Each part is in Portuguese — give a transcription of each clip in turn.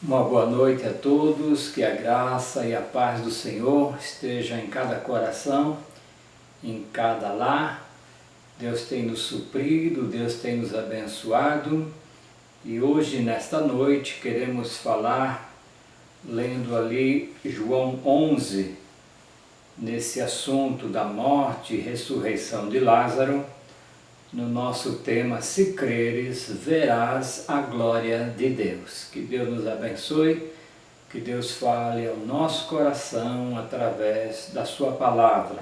Uma boa noite a todos, que a graça e a paz do Senhor esteja em cada coração, em cada lar. Deus tem nos suprido, Deus tem nos abençoado e hoje, nesta noite, queremos falar, lendo ali João 11, nesse assunto da morte e ressurreição de Lázaro, no nosso tema, se creres, verás a glória de Deus. Que Deus nos abençoe, que Deus fale ao nosso coração através da sua palavra.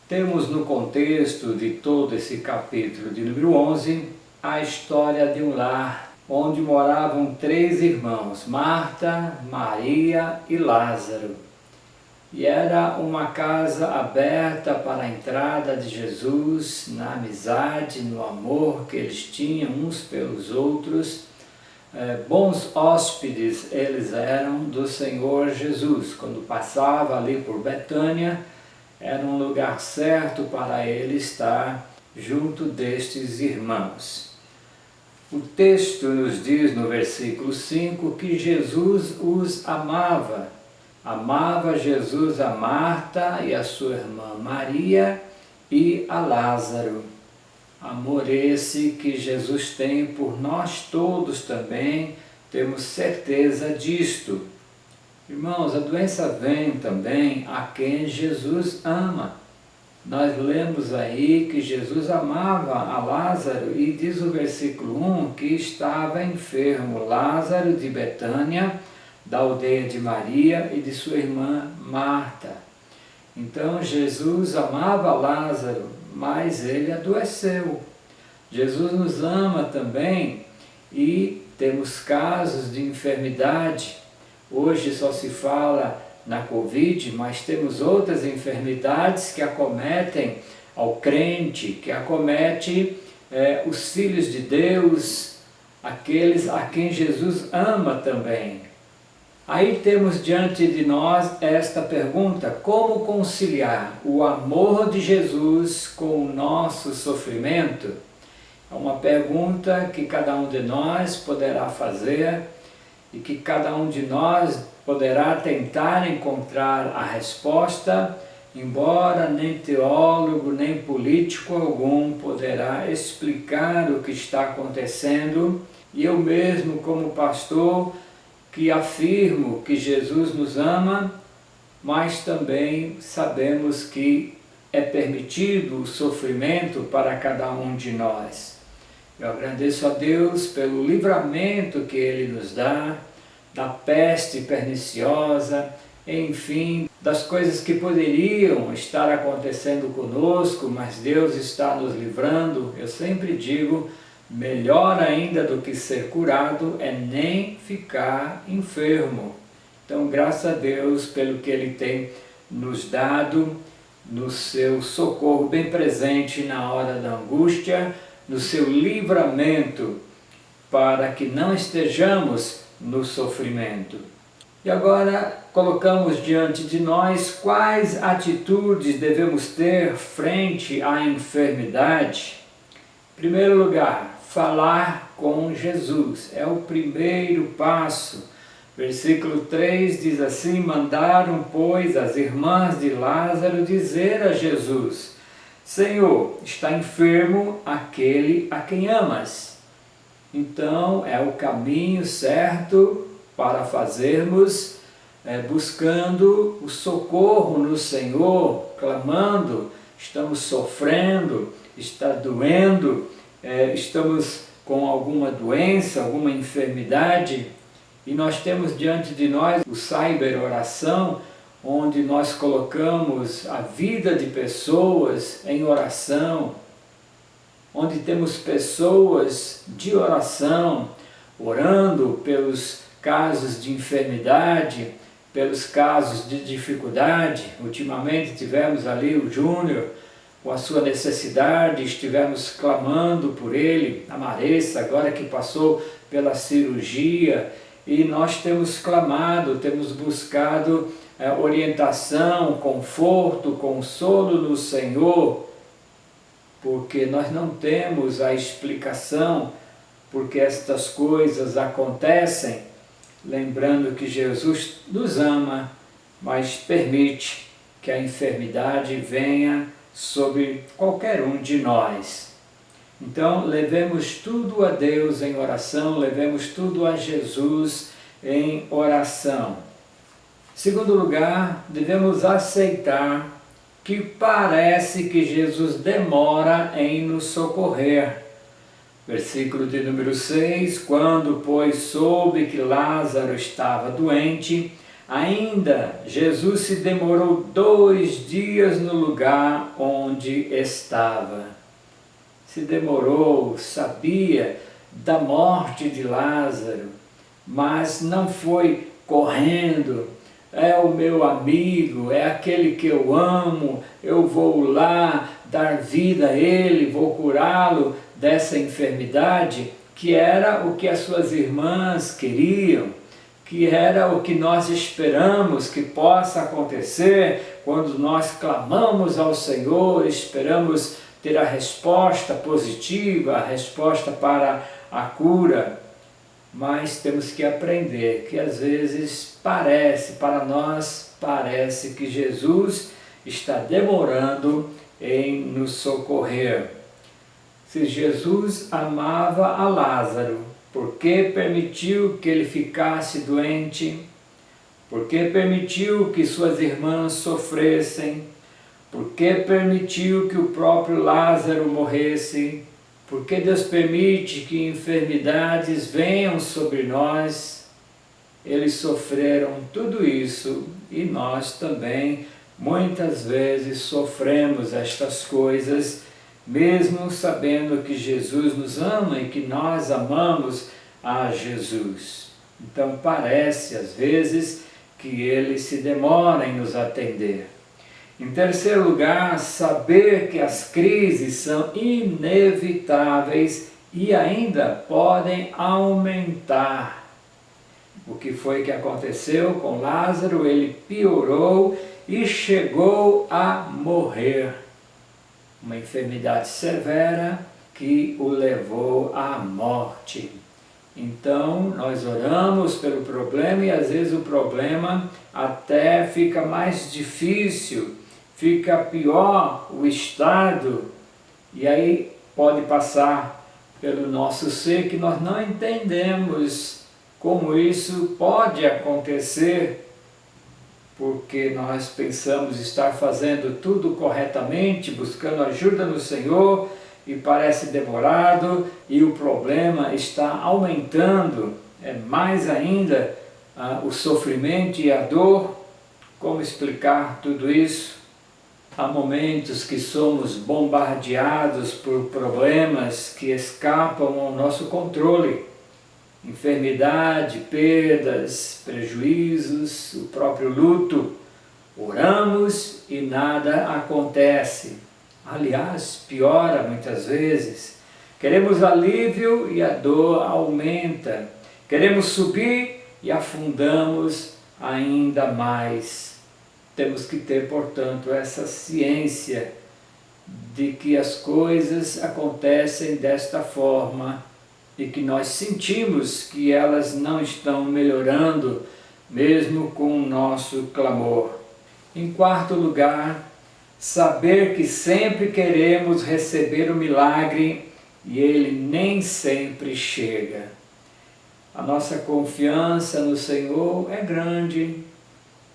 Temos no contexto de todo esse capítulo de número 11, a história de um lar onde moravam 3 irmãos, Marta, Maria e Lázaro. E era uma casa aberta para a entrada de Jesus, na amizade, no amor que eles tinham uns pelos outros. Bons hóspedes eles eram do Senhor Jesus. Quando passava ali por Betânia, era um lugar certo para ele estar junto destes irmãos. O texto nos diz no versículo 5 que Jesus os amava. Amava Jesus a Marta e a sua irmã Maria e a Lázaro. Amor esse que Jesus tem por nós todos também, temos certeza disto. Irmãos, a doença vem também a quem Jesus ama. Nós lemos aí que Jesus amava a Lázaro e diz o versículo 1 que estava enfermo Lázaro de Betânia, da aldeia de Maria e de sua irmã Marta. Então Jesus amava Lázaro, mas ele adoeceu. Jesus nos ama também e temos casos de enfermidade. Hoje só se fala na Covid, mas temos outras enfermidades que acometem ao crente, que acomete os filhos de Deus, aqueles a quem Jesus ama também. Aí temos diante de nós esta pergunta: como conciliar o amor de Jesus com o nosso sofrimento? É uma pergunta que cada um de nós poderá fazer e que cada um de nós poderá tentar encontrar a resposta, embora nem teólogo, nem político algum poderá explicar o que está acontecendo. E eu mesmo, como pastor, que afirmo que Jesus nos ama, mas também sabemos que é permitido o sofrimento para cada um de nós. Eu agradeço a Deus pelo livramento que Ele nos dá, da peste perniciosa, enfim, das coisas que poderiam estar acontecendo conosco, mas Deus está nos livrando. Eu sempre digo, melhor ainda do que ser curado é nem ficar enfermo. Então, graças a Deus pelo que Ele tem nos dado, no seu socorro bem presente na hora da angústia, no seu livramento, para que não estejamos no sofrimento. E agora colocamos diante de nós quais atitudes devemos ter frente à enfermidade. Em primeiro lugar, falar com Jesus, é o primeiro passo. Versículo 3 diz assim: mandaram, pois, as irmãs de Lázaro dizer a Jesus: Senhor, está enfermo aquele a quem amas. Então é o caminho certo para fazermos, buscando o socorro no Senhor, clamando, estamos sofrendo, está doendo, estamos com alguma doença, alguma enfermidade, e nós temos diante de nós o cyber oração, onde nós colocamos a vida de pessoas em oração, onde temos pessoas de oração, orando pelos casos de enfermidade, pelos casos de dificuldade. Ultimamente tivemos ali o Júnior com a sua necessidade, estivemos clamando por ele, a Maressa agora que passou pela cirurgia, e nós temos clamado, temos buscado orientação, conforto, consolo no Senhor, porque nós não temos a explicação porque estas coisas acontecem, lembrando que Jesus nos ama, mas permite que a enfermidade venha sobre qualquer um de nós. Então, levemos tudo a Deus em oração, levemos tudo a Jesus em oração. Segundo lugar, devemos aceitar que parece que Jesus demora em nos socorrer. Versículo de número 6, quando, pois, soube que Lázaro estava doente, ainda Jesus se demorou 2 dias no lugar onde estava. Se demorou, sabia da morte de Lázaro, mas não foi correndo. É o meu amigo, é aquele que eu amo, eu vou lá dar vida a ele, vou curá-lo dessa enfermidade, que era o que as suas irmãs queriam, que era o que nós esperamos que possa acontecer quando nós clamamos ao Senhor, esperamos ter a resposta positiva, a resposta para a cura. Mas temos que aprender que às vezes para nós parece que Jesus está demorando em nos socorrer. Se Jesus amava a Lázaro, por que permitiu que ele ficasse doente? Por que permitiu que suas irmãs sofressem? Por que permitiu que o próprio Lázaro morresse? Por que Deus permite que enfermidades venham sobre nós? Eles sofreram tudo isso e nós também muitas vezes sofremos estas coisas, mesmo sabendo que Jesus nos ama e que nós amamos a Jesus. Então parece às vezes que ele se demora em nos atender. Em terceiro lugar, saber que as crises são inevitáveis e ainda podem aumentar. O que foi que aconteceu com Lázaro? Ele piorou e chegou a morrer. Uma enfermidade severa que o levou à morte. Então, nós oramos pelo problema e às vezes o problema até fica mais difícil, fica pior o estado, e aí pode passar pelo nosso ser que nós não entendemos como isso pode acontecer, porque nós pensamos estar fazendo tudo corretamente, buscando ajuda no Senhor, e parece demorado, e o problema está aumentando, mais ainda o sofrimento e a dor. Como explicar tudo isso? Há momentos que somos bombardeados por problemas que escapam ao nosso controle. Enfermidade, perdas, prejuízos, o próprio luto. Oramos e nada acontece. Aliás, piora muitas vezes. Queremos alívio e a dor aumenta. Queremos subir e afundamos ainda mais. Temos que ter, portanto, essa ciência de que as coisas acontecem desta forma e que nós sentimos que elas não estão melhorando, mesmo com o nosso clamor. Em quarto lugar, saber que sempre queremos receber o milagre e ele nem sempre chega. A nossa confiança no Senhor é grande.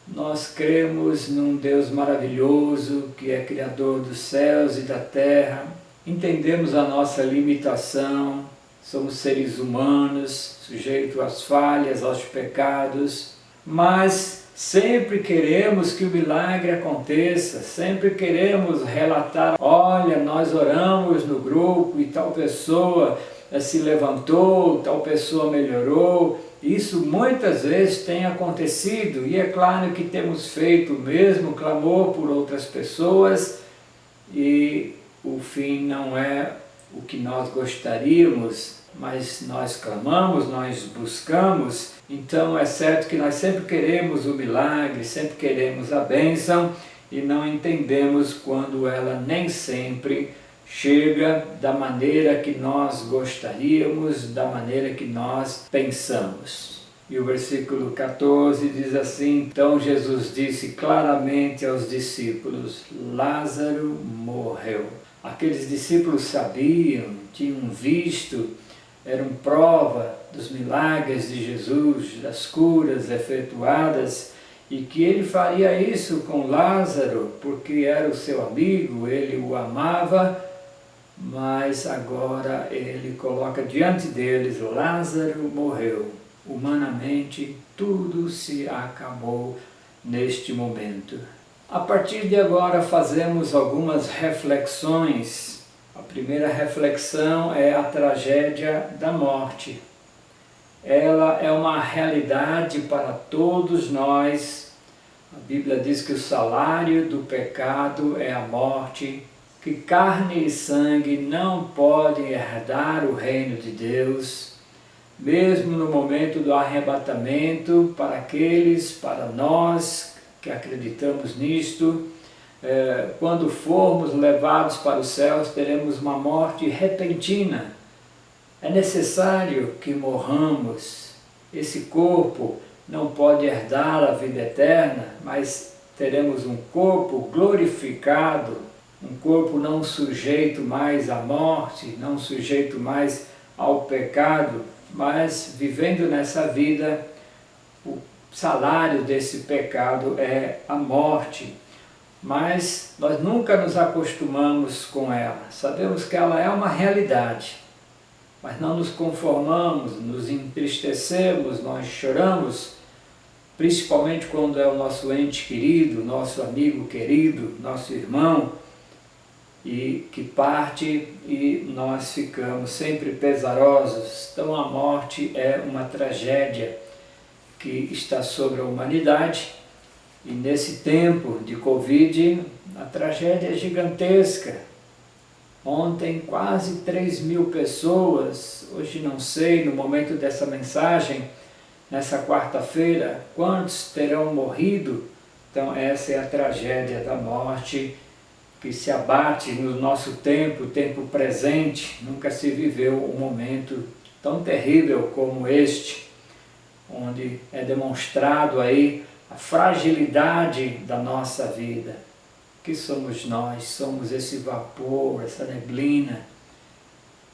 Nós cremos num Deus maravilhoso, que é Criador dos céus e da terra. Entendemos a nossa limitação, somos seres humanos, sujeitos às falhas, aos pecados, mas sempre queremos que o milagre aconteça, sempre queremos relatar, olha, nós oramos no grupo e tal pessoa se levantou, tal pessoa melhorou. Isso muitas vezes tem acontecido e é claro que temos feito o mesmo clamor por outras pessoas e o fim não é o que nós gostaríamos, mas nós clamamos, nós buscamos. Então é certo que nós sempre queremos o milagre, sempre queremos a bênção e não entendemos quando ela nem sempre chega da maneira que nós gostaríamos, da maneira que nós pensamos. E o versículo 14 diz assim: então Jesus disse claramente aos discípulos: Lázaro morreu. Aqueles discípulos sabiam, tinham visto, eram prova dos milagres de Jesus, das curas efetuadas, e que ele faria isso com Lázaro, porque era o seu amigo, ele o amava, mas agora ele coloca diante deles: Lázaro morreu. Humanamente, tudo se acabou neste momento. A partir de agora fazemos algumas reflexões. A primeira reflexão é a tragédia da morte. Ela é uma realidade para todos nós. A Bíblia diz que o salário do pecado é a morte, que carne e sangue não podem herdar o reino de Deus. Mesmo no momento do arrebatamento, para nós que acreditamos nisto, quando formos levados para os céus, teremos uma morte repentina. É necessário que morramos. Esse corpo não pode herdar a vida eterna, mas teremos um corpo glorificado, um corpo não sujeito mais à morte, não sujeito mais ao pecado, mas vivendo nessa vida, o salário desse pecado é a morte. Mas nós nunca nos acostumamos com ela. Sabemos que ela é uma realidade, mas não nos conformamos, nos entristecemos, nós choramos, principalmente quando é o nosso ente querido, nosso amigo querido, nosso irmão, e que parte e nós ficamos sempre pesarosos. Então a morte é uma tragédia que está sobre a humanidade, e nesse tempo de Covid a tragédia é gigantesca. Ontem quase 3.000 pessoas, hoje não sei, no momento dessa mensagem, nessa quarta-feira, quantos terão morrido? Então essa é a tragédia da morte que se abate no nosso tempo presente. Nunca se viveu um momento tão terrível como este, onde é demonstrado aí a fragilidade da nossa vida. Que somos nós? Somos esse vapor, essa neblina.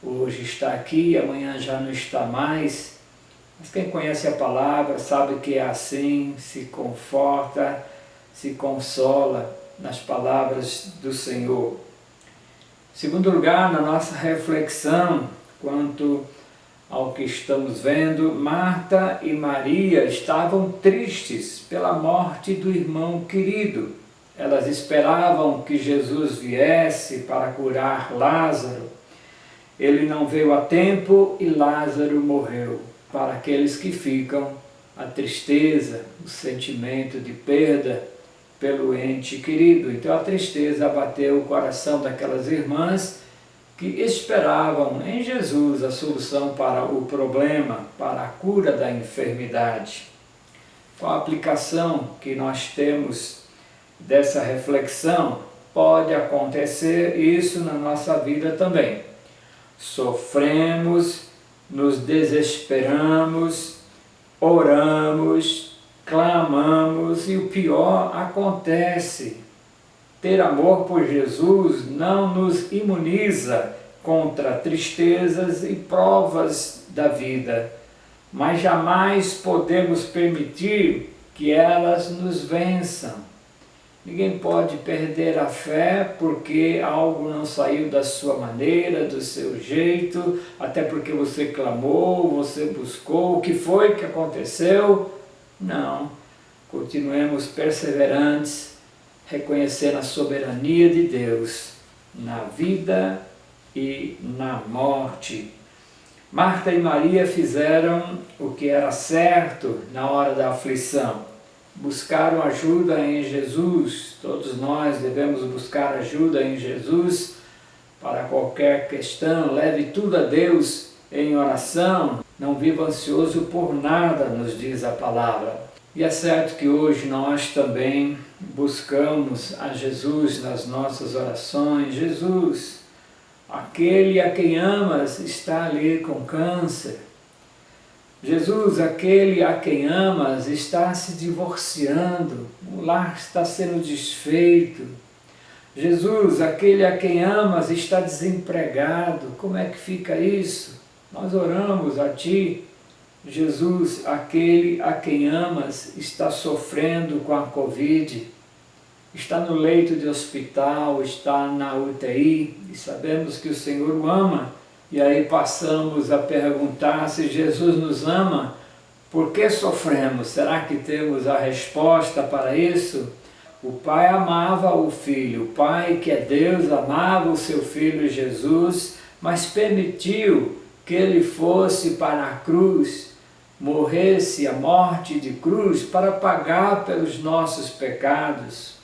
Hoje está aqui, amanhã já não está mais. Mas quem conhece a palavra sabe que é assim, se conforta, se consola nas palavras do Senhor. Em segundo lugar, na nossa reflexão quanto ao que estamos vendo, Marta e Maria estavam tristes pela morte do irmão querido. Elas esperavam que Jesus viesse para curar Lázaro. Ele não veio a tempo e Lázaro morreu. Para aqueles que ficam, a tristeza, o sentimento de perda pelo ente querido. Então a tristeza abateu o coração daquelas irmãs que esperavam em Jesus a solução para o problema, para a cura da enfermidade. Qual a aplicação que nós temos dessa reflexão? Pode acontecer isso na nossa vida também. Sofremos, nos desesperamos, oramos, clamamos e o pior acontece. Ter amor por Jesus não nos imuniza contra tristezas e provas da vida, mas jamais podemos permitir que elas nos vençam. Ninguém pode perder a fé porque algo não saiu da sua maneira, do seu jeito, até porque você clamou, você buscou, o que foi que aconteceu? Não. Continuemos perseverantes, reconhecendo a soberania de Deus na vida e na morte. Marta e Maria fizeram o que era certo na hora da aflição. Buscaram ajuda em Jesus. Todos nós devemos buscar ajuda em Jesus para qualquer questão. Leve tudo a Deus em oração. Não viva ansioso por nada, nos diz a palavra. E é certo que hoje nós também buscamos a Jesus nas nossas orações. Jesus, aquele a quem amas está ali com câncer. Jesus, aquele a quem amas está se divorciando, o lar está sendo desfeito. Jesus, aquele a quem amas está desempregado, como é que fica isso? Nós oramos a Ti. Jesus, aquele a quem amas está sofrendo com a Covid, está no leito de hospital, está na UTI, e sabemos que o Senhor o ama. E aí passamos a perguntar se Jesus nos ama, por que sofremos? Será que temos a resposta para isso? O Pai amava o Filho, o Pai que é Deus amava o seu Filho Jesus, mas permitiu que ele fosse para a cruz, morresse a morte de cruz para pagar pelos nossos pecados.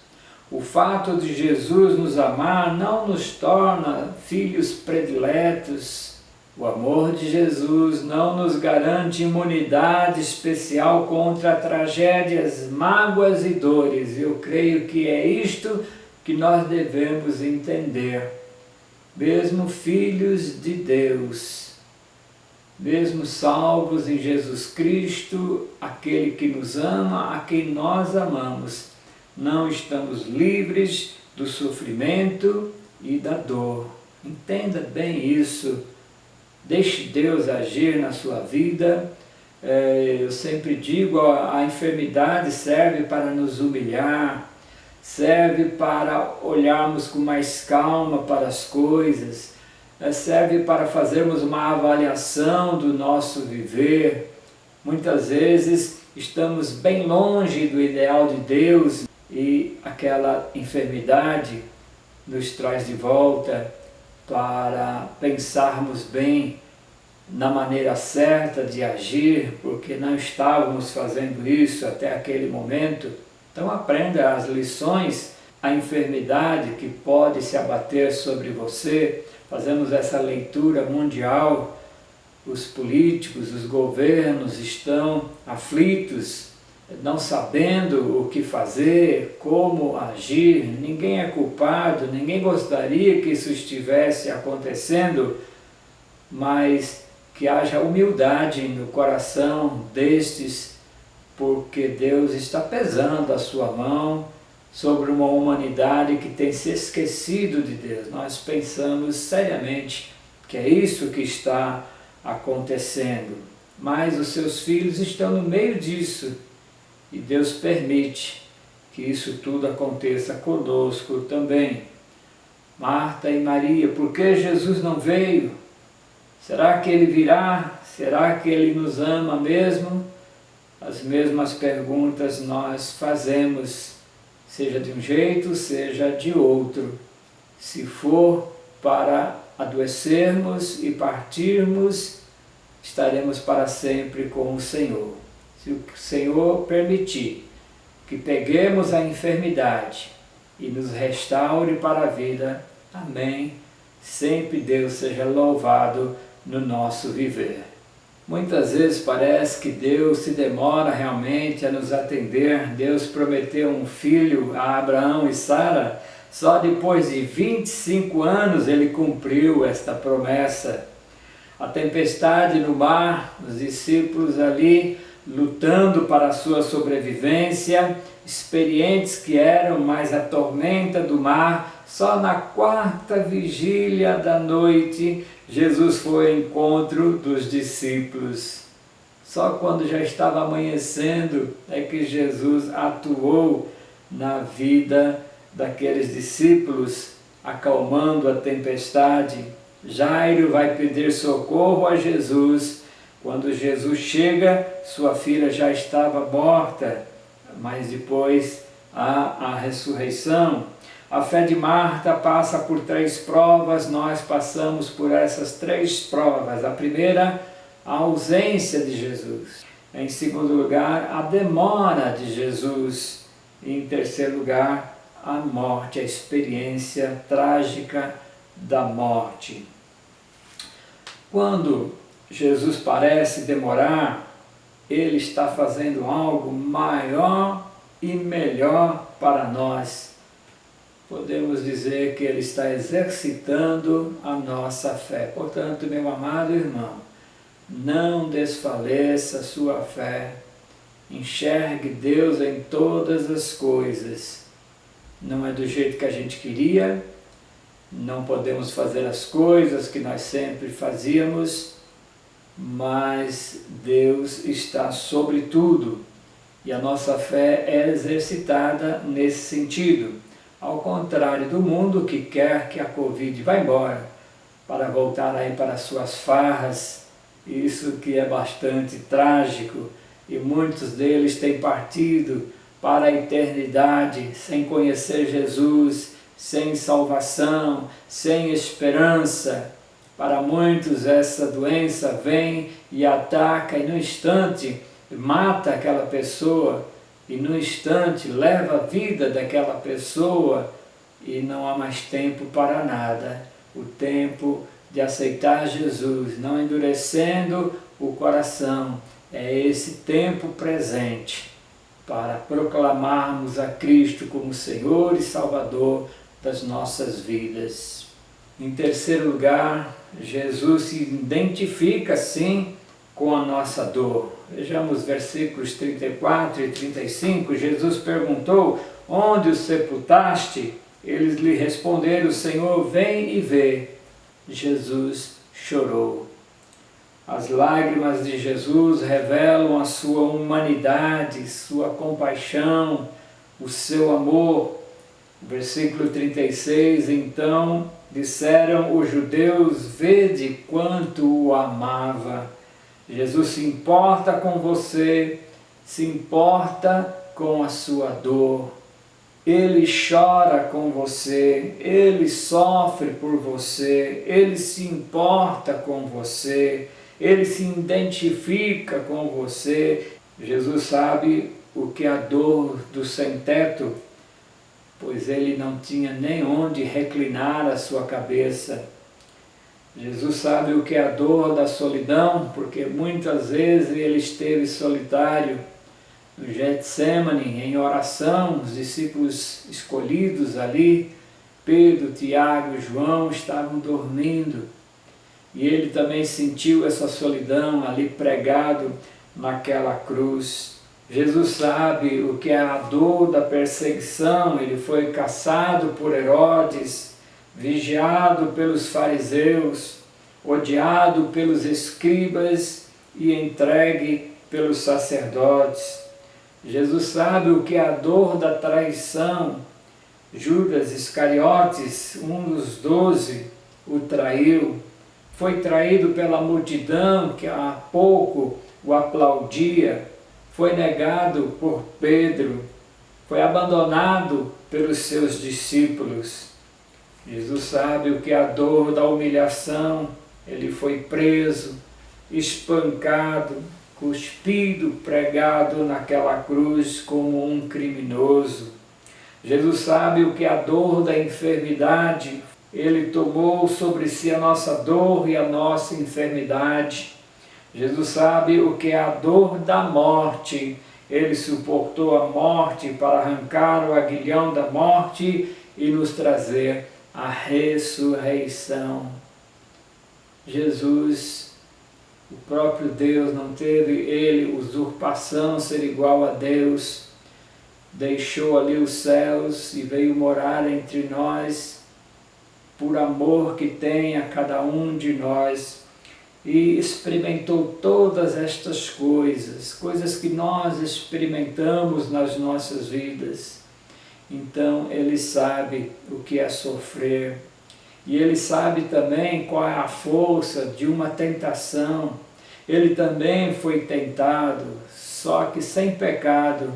O fato de Jesus nos amar não nos torna filhos prediletos. O amor de Jesus não nos garante imunidade especial contra tragédias, mágoas e dores. Eu creio que é isto que nós devemos entender. Mesmo filhos de Deus, mesmo salvos em Jesus Cristo, aquele que nos ama, a quem nós amamos, não estamos livres do sofrimento e da dor. Entenda bem isso. Deixe Deus agir na sua vida. Eu sempre digo, a enfermidade serve para nos humilhar, serve para olharmos com mais calma para as coisas, serve para fazermos uma avaliação do nosso viver. Muitas vezes estamos bem longe do ideal de Deus, e aquela enfermidade nos traz de volta para pensarmos bem na maneira certa de agir, porque não estávamos fazendo isso até aquele momento. Então aprenda as lições, a enfermidade que pode se abater sobre você. Fazemos essa leitura mundial, os políticos, os governos estão aflitos, não sabendo o que fazer, como agir. Ninguém é culpado, ninguém gostaria que isso estivesse acontecendo, mas que haja humildade no coração destes, porque Deus está pesando a sua mão sobre uma humanidade que tem se esquecido de Deus. Nós pensamos seriamente que é isso que está acontecendo, mas os seus filhos estão no meio disso. E Deus permite que isso tudo aconteça conosco também. Marta e Maria, por que Jesus não veio? Será que Ele virá? Será que Ele nos ama mesmo? As mesmas perguntas nós fazemos, seja de um jeito, seja de outro. Se for para adoecermos e partirmos, estaremos para sempre com o Senhor. Se o Senhor permitir que peguemos a enfermidade e nos restaure para a vida, amém. Sempre Deus seja louvado no nosso viver. Muitas vezes parece que Deus se demora realmente a nos atender. Deus prometeu um filho a Abraão e Sara, só depois de 25 anos ele cumpriu esta promessa. A tempestade no mar, os discípulos ali lutando para a sua sobrevivência, experientes que eram, mas a tormenta do mar, só na 4ª vigília da noite, Jesus foi ao encontro dos discípulos. Só quando já estava amanhecendo é que Jesus atuou na vida daqueles discípulos, acalmando a tempestade. Jairo vai pedir socorro a Jesus. Quando Jesus chega, sua filha já estava morta, mas depois há a ressurreição. A fé de Marta passa por 3 provas, nós passamos por essas 3 provas. A primeira, a ausência de Jesus. Em segundo lugar, a demora de Jesus. E em terceiro lugar, a morte, a experiência trágica da morte. Quando Jesus parece demorar, Ele está fazendo algo maior e melhor para nós. podemos dizer que ele está exercitando a nossa fé. Portanto, meu amado irmão, não desfaleça a sua fé. Enxergue Deus em todas as coisas. Não é do jeito que a gente queria, não podemos fazer as coisas que nós sempre fazíamos, mas Deus está sobre tudo e a nossa fé é exercitada nesse sentido. Ao contrário do mundo que quer que a Covid vá embora para voltar aí para suas farras, isso que é bastante trágico, e muitos deles têm partido para a eternidade sem conhecer Jesus, sem salvação, sem esperança. Para muitos essa doença vem e ataca e no instante mata aquela pessoa e no instante leva a vida daquela pessoa e não há mais tempo para nada. O tempo de aceitar Jesus, não endurecendo o coração, é esse tempo presente para proclamarmos a Cristo como Senhor e Salvador das nossas vidas. Em terceiro lugar, Jesus se identifica sim com a nossa dor. Vejamos versículos 34 e 35. Jesus perguntou: onde o sepultaste? Eles lhe responderam: Senhor, vem e vê. Jesus chorou. As lágrimas de Jesus revelam a sua humanidade, sua compaixão, o seu amor. Versículo 36, então disseram os judeus: vede quanto o amava. Jesus se importa com você, se importa com a sua dor. Ele chora com você, ele sofre por você, ele se importa com você, ele se identifica com você. Jesus sabe o que é a dor do sem-teto, pois ele não tinha nem onde reclinar a sua cabeça. Jesus sabe o que é a dor da solidão, porque muitas vezes ele esteve solitário no Getsemane, em oração. Os discípulos escolhidos ali, Pedro, Tiago e João, estavam dormindo. E ele também sentiu essa solidão ali pregado naquela cruz. Jesus sabe o que é a dor da perseguição. Ele foi caçado por Herodes, vigiado pelos fariseus, odiado pelos escribas e entregue pelos sacerdotes. Jesus sabe o que é a dor da traição. Judas Iscariotes, um dos 12, o traiu. Foi traído pela multidão que há pouco o aplaudia. Foi negado por Pedro. Foi abandonado pelos seus discípulos. Jesus sabe o que é a dor da humilhação. Ele foi preso, espancado, cuspido, pregado naquela cruz como um criminoso. Jesus sabe o que é a dor da enfermidade. Ele tomou sobre si a nossa dor e a nossa enfermidade. Jesus sabe o que é a dor da morte. Ele suportou a morte para arrancar o aguilhão da morte e nos trazer a ressurreição. Jesus, o próprio Deus, não teve ele usurpação, ser igual a Deus, deixou ali os céus e veio morar entre nós, por amor que tem a cada um de nós, e experimentou todas estas coisas, coisas que nós experimentamos nas nossas vidas. Então ele sabe o que é sofrer, e ele sabe também qual é a força de uma tentação. Ele também foi tentado, só que sem pecado.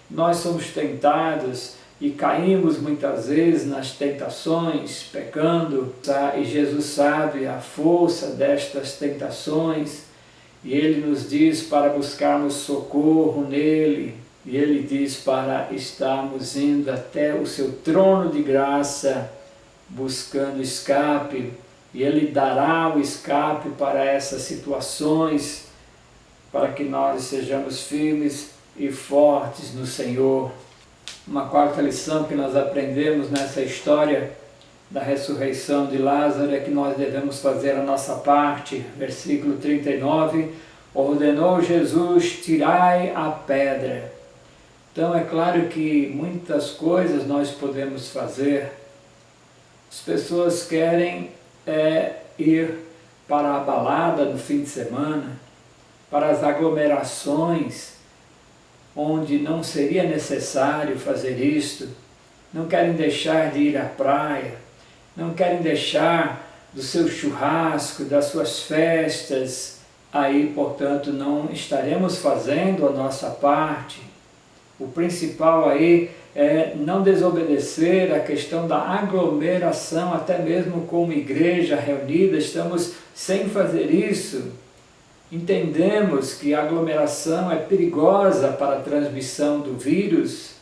Nós somos tentados e caímos muitas vezes nas tentações, pecando, e Jesus sabe a força destas tentações, e ele nos diz para buscarmos socorro nele, e ele diz para estarmos indo até o seu trono de graça, buscando escape, e ele dará o escape para essas situações, para que nós sejamos firmes e fortes no Senhor. Uma quarta lição que nós aprendemos nessa história da ressurreição de Lázaro é que nós devemos fazer a nossa parte. Versículo 39, ordenou Jesus, tirai a pedra. Então é claro que muitas coisas nós podemos fazer. As pessoas querem ir para a balada no fim de semana, para as aglomerações, onde não seria necessário fazer isto, não querem deixar de ir à praia, não querem deixar do seu churrasco, das suas festas, aí, portanto, não estaremos fazendo a nossa parte. O principal aí é não desobedecer a questão da aglomeração, até mesmo como igreja reunida, estamos sem fazer isso. Entendemos que a aglomeração é perigosa para a transmissão do vírus,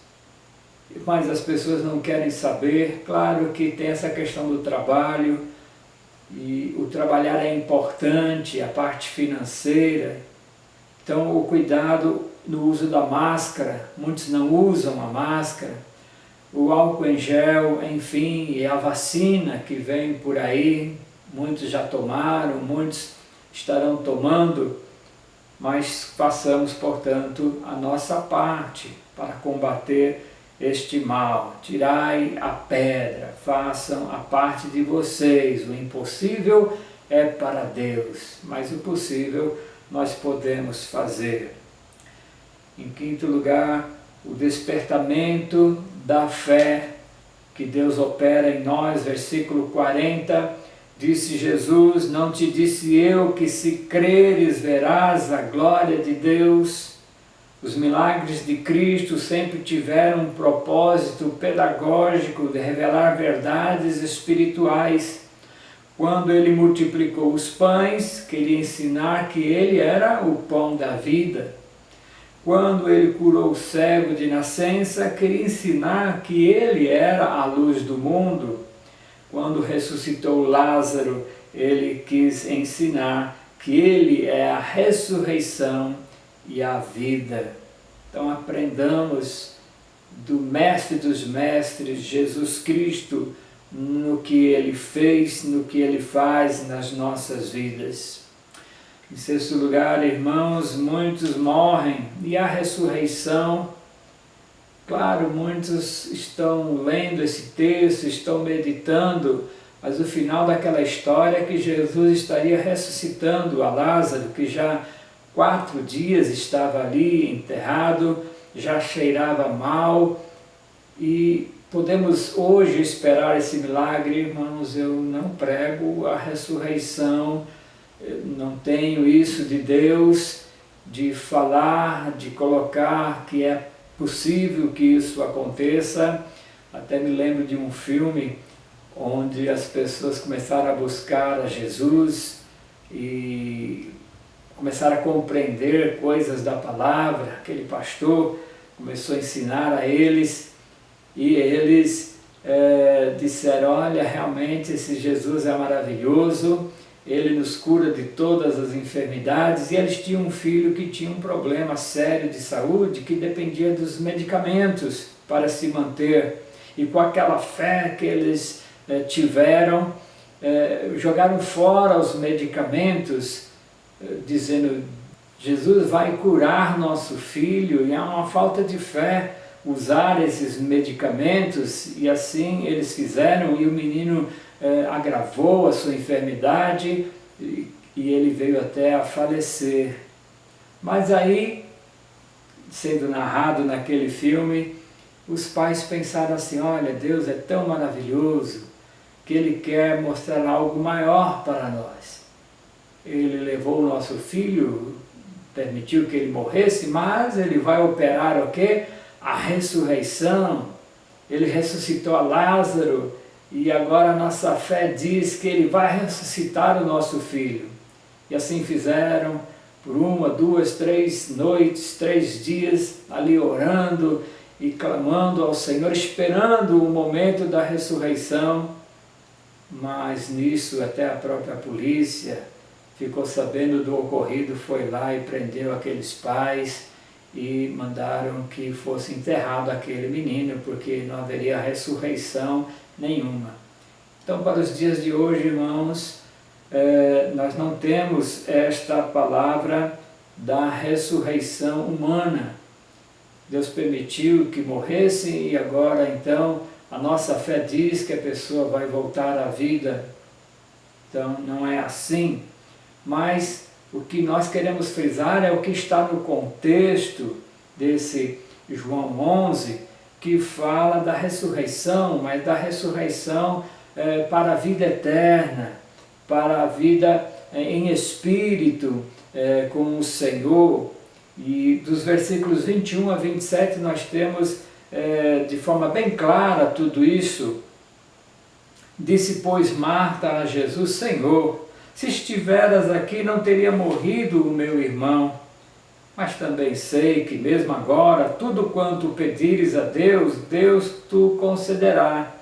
mas as pessoas não querem saber. Claro que tem essa questão do trabalho, e o trabalhar é importante, a parte financeira. Então o cuidado no uso da máscara, muitos não usam a máscara, o álcool em gel, enfim, e a vacina que vem por aí, muitos já tomaram, muitos estarão tomando, mas façamos, portanto, a nossa parte para combater este mal. Tirai a pedra, façam a parte de vocês. O impossível é para Deus, mas o possível nós podemos fazer. Em quinto lugar, o despertamento da fé que Deus opera em nós. Versículo 40, disse Jesus, não te disse eu que se creres verás a glória de Deus? Os milagres de Cristo sempre tiveram um propósito pedagógico de revelar verdades espirituais. Quando ele multiplicou os pães, queria ensinar que ele era o pão da vida. Quando ele curou o cego de nascença, queria ensinar que ele era a luz do mundo. Quando ressuscitou Lázaro, ele quis ensinar que ele é a ressurreição e a vida. Então aprendamos do Mestre dos Mestres, Jesus Cristo, no que ele fez, no que ele faz nas nossas vidas. Em sexto lugar, irmãos, muitos morrem e a ressurreição, claro, muitos estão lendo esse texto, estão meditando, mas o final daquela história é que Jesus estaria ressuscitando a Lázaro, que já 4 dias estava ali enterrado, já cheirava mal, e podemos hoje esperar esse milagre. Irmãos, eu não prego a ressurreição, eu não tenho isso de Deus, de falar, de colocar que é possível que isso aconteça. Até me lembro de um filme onde as pessoas começaram a buscar a Jesus e começaram a compreender coisas da palavra. Aquele pastor começou a ensinar a eles e eles disseram, olha, realmente esse Jesus é maravilhoso, ele nos cura de todas as enfermidades. E eles tinham um filho que tinha um problema sério de saúde, que dependia dos medicamentos para se manter. E com aquela fé que eles tiveram, jogaram fora os medicamentos, dizendo, Jesus vai curar nosso filho, e é uma falta de fé usar esses medicamentos. E assim eles fizeram, e o menino agravou a sua enfermidade, e ele veio até a falecer. Mas aí, sendo narrado naquele filme, os pais pensaram assim, olha, Deus é tão maravilhoso, que Ele quer mostrar algo maior para nós. Ele levou o nosso filho, permitiu que ele morresse, mas Ele vai operar o quê? A ressurreição. Ele ressuscitou a Lázaro, e agora a nossa fé diz que Ele vai ressuscitar o nosso filho. E assim fizeram, por 1, 2, 3 noites, 3 dias, ali orando e clamando ao Senhor, esperando o momento da ressurreição. Mas nisso até a própria polícia ficou sabendo do ocorrido, foi lá e prendeu aqueles pais, e mandaram que fosse enterrado aquele menino, porque não haveria ressurreição nenhuma. Então, para os dias de hoje, irmãos, nós não temos esta palavra da ressurreição humana. Deus permitiu que morresse e agora, então, a nossa fé diz que a pessoa vai voltar à vida. Então, não é assim. Mas o que nós queremos frisar é o que está no contexto desse João 11, que fala da ressurreição, mas da ressurreição para a vida eterna, para a vida em espírito com o Senhor. E dos versículos 21 a 27 nós temos de forma bem clara tudo isso. Disse, pois, Marta a Jesus, Senhor, se estiveras aqui não teria morrido o meu irmão. Mas também sei que mesmo agora, tudo quanto pedires a Deus, Deus tu concederá.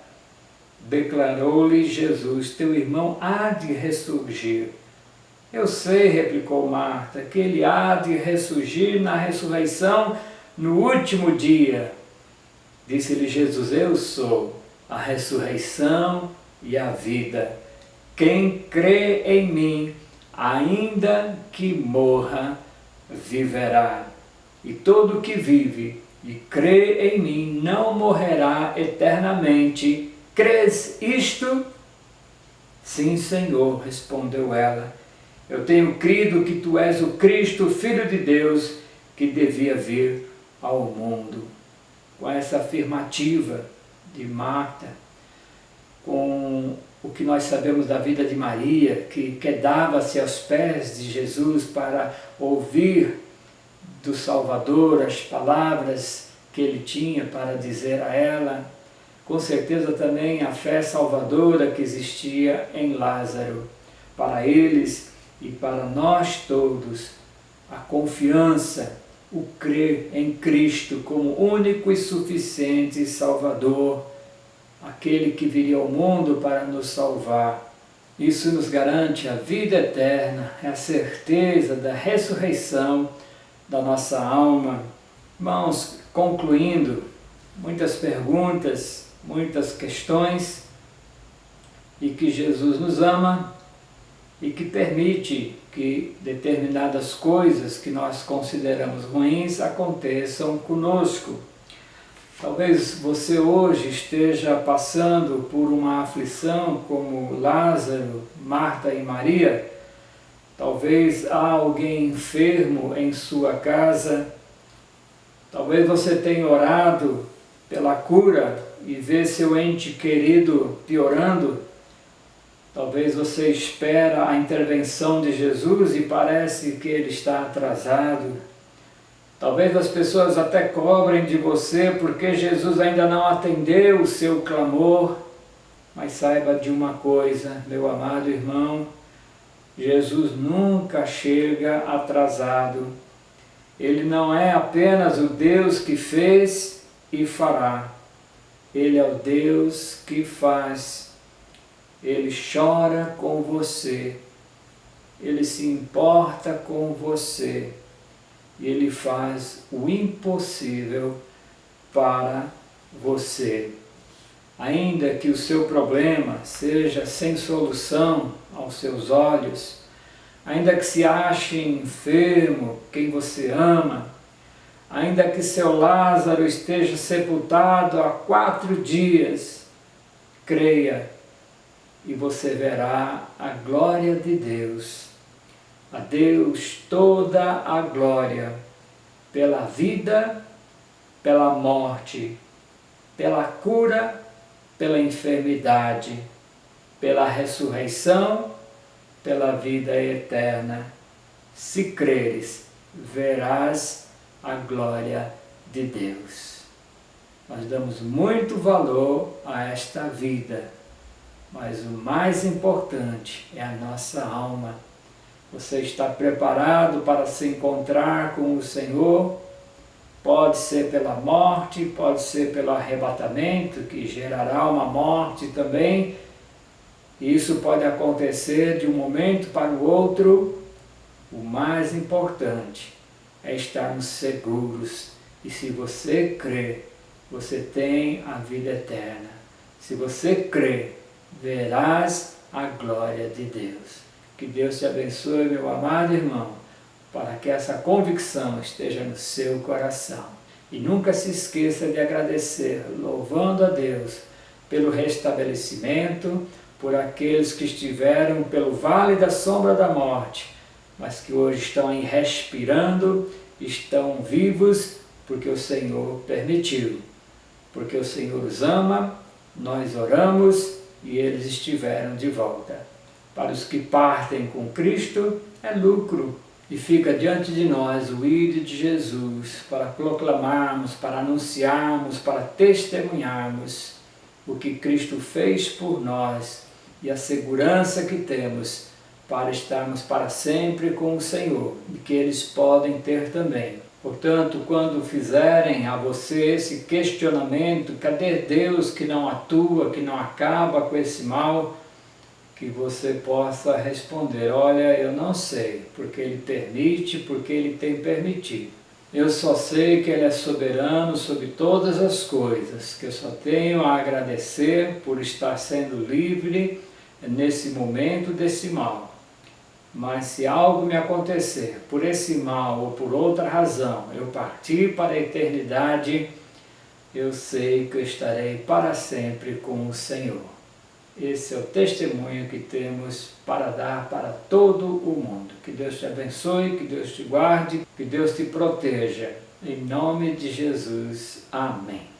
Declarou-lhe Jesus, teu irmão há de ressurgir. Eu sei, replicou Marta, que ele há de ressurgir na ressurreição no último dia. Disse-lhe Jesus, eu sou a ressurreição e a vida. Quem crê em mim, ainda que morra, viverá. E todo que vive e crê em mim não morrerá eternamente. Crês isto? Sim, Senhor, respondeu ela. Eu tenho crido que tu és o Cristo, Filho de Deus, que devia vir ao mundo. Com essa afirmativa de Marta, com o que nós sabemos da vida de Maria, que quedava-se aos pés de Jesus para ouvir do Salvador as palavras que ele tinha para dizer a ela, com certeza também a fé salvadora que existia em Lázaro. Para eles e para nós todos, a confiança, o crer em Cristo como único e suficiente Salvador, aquele que viria ao mundo para nos salvar. Isso nos garante a vida eterna, é a certeza da ressurreição da nossa alma. Irmãos, concluindo, muitas perguntas, muitas questões, e que Jesus nos ama e que permite que determinadas coisas que nós consideramos ruins aconteçam conosco. Talvez você hoje esteja passando por uma aflição como Lázaro, Marta e Maria. Talvez há alguém enfermo em sua casa. Talvez você tenha orado pela cura e vê seu ente querido piorando. Talvez você espera a intervenção de Jesus e parece que ele está atrasado. Talvez as pessoas até cobrem de você porque Jesus ainda não atendeu o seu clamor. Mas saiba de uma coisa, meu amado irmão, Jesus nunca chega atrasado. Ele não é apenas o Deus que fez e fará. Ele é o Deus que faz. Ele chora com você. Ele se importa com você. E Ele faz o impossível para você. Ainda que o seu problema seja sem solução aos seus olhos, ainda que se ache enfermo quem você ama, ainda que seu Lázaro esteja sepultado há 4 dias, creia e você verá a glória de Deus. A Deus toda a glória, pela vida, pela morte, pela cura, pela enfermidade, pela ressurreição, pela vida eterna. Se creres, verás a glória de Deus. Nós damos muito valor a esta vida, mas o mais importante é a nossa alma. Você está preparado para se encontrar com o Senhor? Pode ser pela morte, pode ser pelo arrebatamento, que gerará uma morte também. Isso pode acontecer de um momento para o outro. O mais importante é estarmos seguros. E se você crê, você tem a vida eterna. Se você crê, verás a glória de Deus. Que Deus te abençoe, meu amado irmão, para que essa convicção esteja no seu coração. E nunca se esqueça de agradecer, louvando a Deus pelo restabelecimento, por aqueles que estiveram pelo vale da sombra da morte, mas que hoje estão aí respirando, estão vivos, porque o Senhor permitiu. Porque o Senhor os ama, nós oramos e eles estiveram de volta. Para os que partem com Cristo, é lucro. E fica diante de nós o ID de Jesus, para proclamarmos, para anunciarmos, para testemunharmos o que Cristo fez por nós e a segurança que temos para estarmos para sempre com o Senhor, e que eles podem ter também. Portanto, quando fizerem a você esse questionamento, cadê Deus que não atua, que não acaba com esse mal? Que você possa responder, olha, eu não sei, porque Ele permite, porque Ele tem permitido. Eu só sei que Ele é soberano sobre todas as coisas, que eu só tenho a agradecer por estar sendo livre nesse momento desse mal. Mas se algo me acontecer por esse mal ou por outra razão, eu partir para a eternidade, eu sei que eu estarei para sempre com o Senhor. Esse é o testemunho que temos para dar para todo o mundo. Que Deus te abençoe, que Deus te guarde, que Deus te proteja. Em nome de Jesus. Amém.